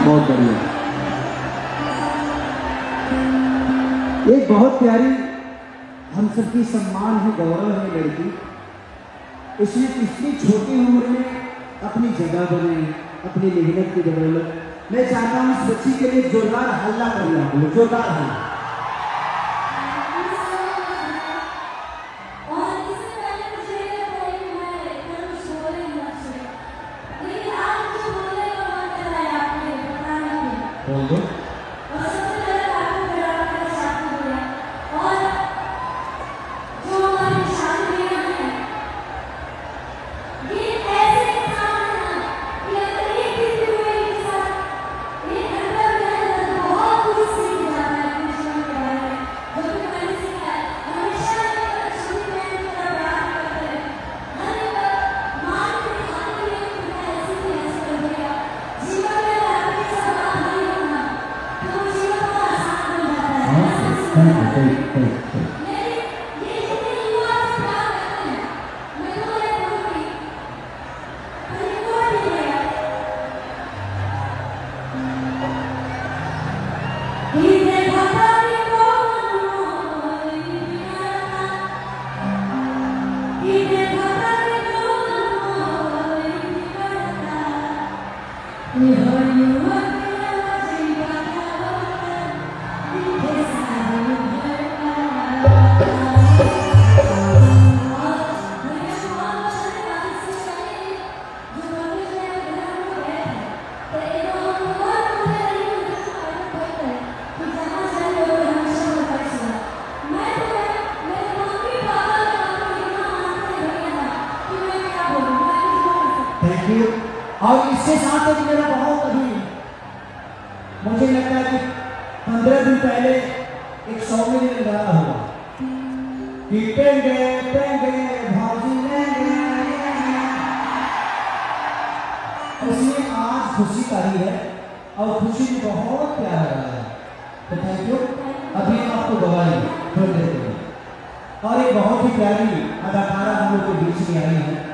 बहुत बढ़िया। एक बहुत प्यारी हम सबकी सम्मान है, गौरव है लड़की। इसने इतनी छोटी उम्र में अपनी जगह बनाई, अपनी मेहनत की बदौलत। मैं चाहता हूँ इस बच्ची के लिए जोरदार हल्ला करिए आप लोग, जोरदार हल्ला। बोल दो। Thank you. और इसके साथ एक मेरा बहुत अभी मुझे लगता है कि 15 दिन पहले एक सॉन्ग में गाया हुआ कि पेंगे पेंगे भाजी उसमें आज खुशी तारी है और खुशी में बहुत प्यार आ रहा है। तो थैंक यू। अभी हम आपको गवाएंगे थोड़ी देर में। और एक बहुत ही प्यारी अदाकारा हम लोग के बीच में आई है।